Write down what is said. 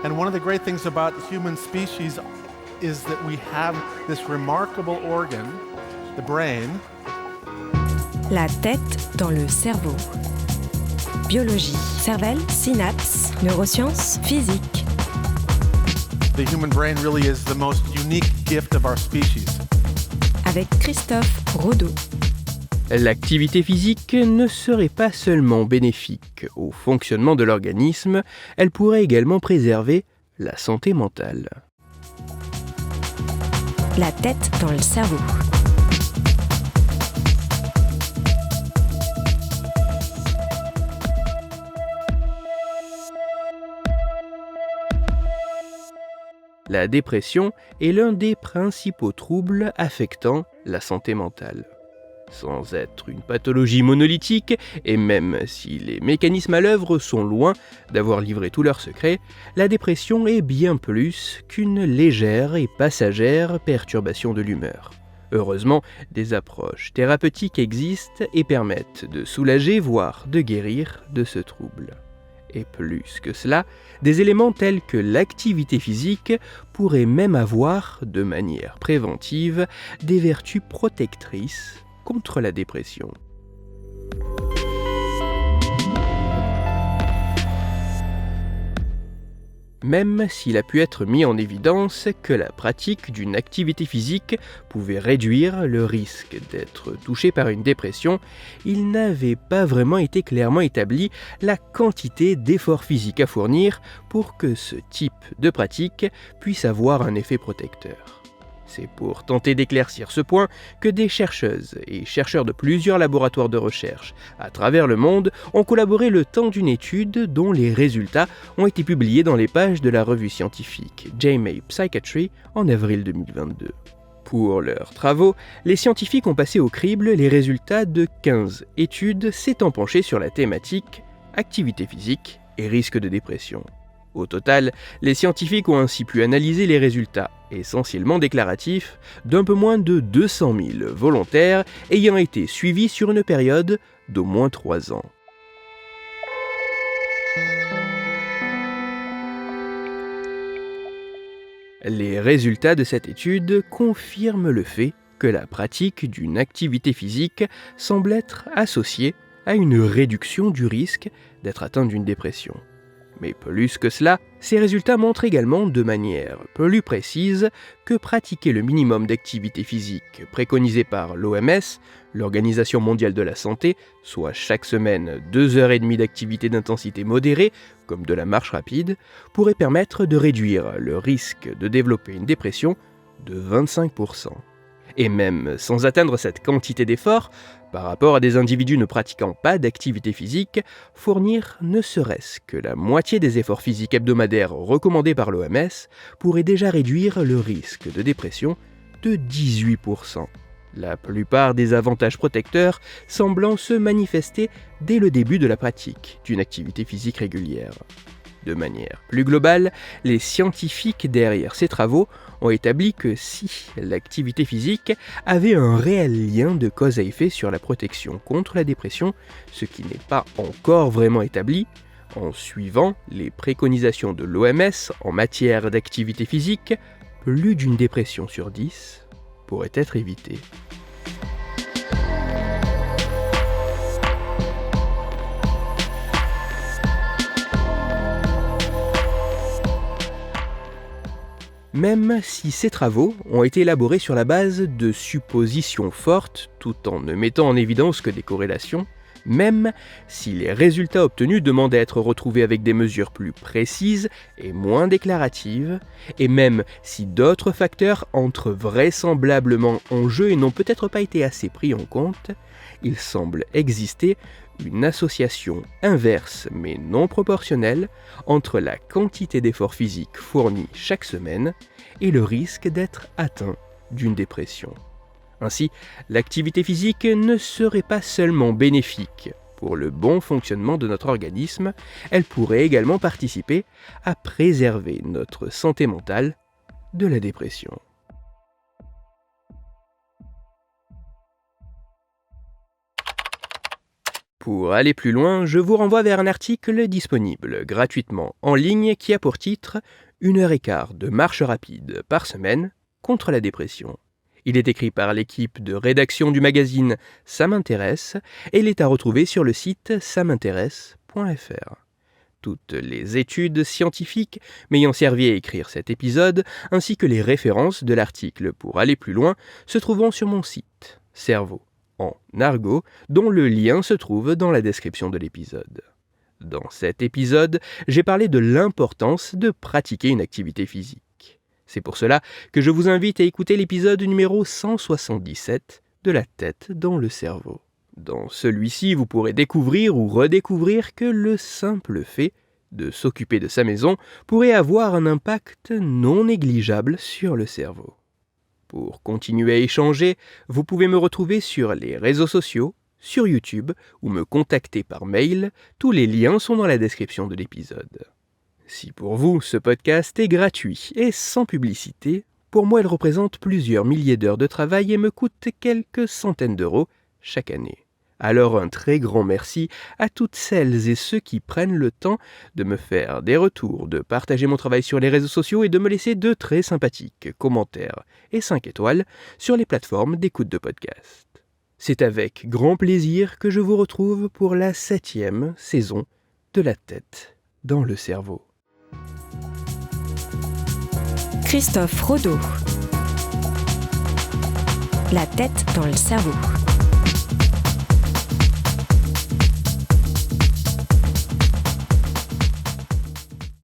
And one of the great things about the human species is that we have this remarkable organ, the brain. La tête dans le cerveau. Biologie, cervelle, synapses, neurosciences, physique. The human brain really is the most unique gift of our species. Avec Christophe Rodeau. L'activité physique ne serait pas seulement bénéfique au fonctionnement de l'organisme, elle pourrait également préserver la santé mentale. La tête dans le cerveau. La dépression est l'un des principaux troubles affectant la santé mentale. Sans être une pathologie monolithique, et même si les mécanismes à l'œuvre sont loin d'avoir livré tous leurs secrets, la dépression est bien plus qu'une légère et passagère perturbation de l'humeur. Heureusement, des approches thérapeutiques existent et permettent de soulager, voire de guérir de ce trouble. Et plus que cela, des éléments tels que l'activité physique pourraient même avoir, de manière préventive, des vertus protectrices contre la dépression. Même s'il a pu être mis en évidence que la pratique d'une activité physique pouvait réduire le risque d'être touché par une dépression, il n'avait pas vraiment été clairement établi la quantité d'efforts physiques à fournir pour que ce type de pratique puisse avoir un effet protecteur. C'est pour tenter d'éclaircir ce point que des chercheuses et chercheurs de plusieurs laboratoires de recherche à travers le monde ont collaboré le temps d'une étude dont les résultats ont été publiés dans les pages de la revue scientifique JAMA Psychiatry en avril 2022. Pour leurs travaux, les scientifiques ont passé au crible les résultats de 15 études s'étant penchées sur la thématique activité physique et risque de dépression. Au total, les scientifiques ont ainsi pu analyser les résultats, essentiellement déclaratifs, d'un peu moins de 200 000 volontaires ayant été suivis sur une période d'au moins 3 ans. Les résultats de cette étude confirment le fait que la pratique d'une activité physique semble être associée à une réduction du risque d'être atteint d'une dépression. Mais plus que cela, ces résultats montrent également de manière plus précise que pratiquer le minimum d'activité physique préconisé par l'OMS, l'Organisation mondiale de la santé, soit chaque semaine 2h30 d'activité d'intensité modérée, comme de la marche rapide, pourrait permettre de réduire le risque de développer une dépression de 25%. Et même sans atteindre cette quantité d'efforts, par rapport à des individus ne pratiquant pas d'activité physique, fournir ne serait-ce que la moitié des efforts physiques hebdomadaires recommandés par l'OMS pourrait déjà réduire le risque de dépression de 18%. La plupart des avantages protecteurs semblant se manifester dès le début de la pratique d'une activité physique régulière. De manière plus globale, les scientifiques derrière ces travaux ont établi que si l'activité physique avait un réel lien de cause à effet sur la protection contre la dépression, ce qui n'est pas encore vraiment établi, en suivant les préconisations de l'OMS en matière d'activité physique, plus d'une dépression sur 10 pourrait être évitée. Même si ces travaux ont été élaborés sur la base de suppositions fortes, tout en ne mettant en évidence que des corrélations, même si les résultats obtenus demandent à être retrouvés avec des mesures plus précises et moins déclaratives, et même si d'autres facteurs entrent vraisemblablement en jeu et n'ont peut-être pas été assez pris en compte, il semble exister une association inverse mais non proportionnelle entre la quantité d'efforts physiques fournis chaque semaine et le risque d'être atteint d'une dépression. Ainsi, l'activité physique ne serait pas seulement bénéfique pour le bon fonctionnement de notre organisme, elle pourrait également participer à préserver notre santé mentale de la dépression. Pour aller plus loin, je vous renvoie vers un article disponible gratuitement en ligne qui a pour titre « 1h15 de marche rapide par semaine contre la dépression ». Il est écrit par l'équipe de rédaction du magazine Ça m'intéresse et il est à retrouver sur le site samintéresse.fr. Toutes les études scientifiques m'ayant servi à écrire cet épisode, ainsi que les références de l'article pour aller plus loin, se trouveront sur mon site, Cerveau en argot, dont le lien se trouve dans la description de l'épisode. Dans cet épisode, j'ai parlé de l'importance de pratiquer une activité physique. C'est pour cela que je vous invite à écouter l'épisode numéro 177 de La tête dans le cerveau. Dans celui-ci, vous pourrez découvrir ou redécouvrir que le simple fait de s'occuper de sa maison pourrait avoir un impact non négligeable sur le cerveau. Pour continuer à échanger, vous pouvez me retrouver sur les réseaux sociaux, sur YouTube ou me contacter par mail. Tous les liens sont dans la description de l'épisode. Si pour vous, ce podcast est gratuit et sans publicité, pour moi, il représente plusieurs milliers d'heures de travail et me coûte quelques centaines d'euros chaque année. Alors un très grand merci à toutes celles et ceux qui prennent le temps de me faire des retours, de partager mon travail sur les réseaux sociaux et de me laisser de très sympathiques commentaires et 5 étoiles sur les plateformes d'écoute de podcast. C'est avec grand plaisir que je vous retrouve pour la 7e saison de La tête dans le cerveau. Christophe Rodeau. La tête dans le cerveau.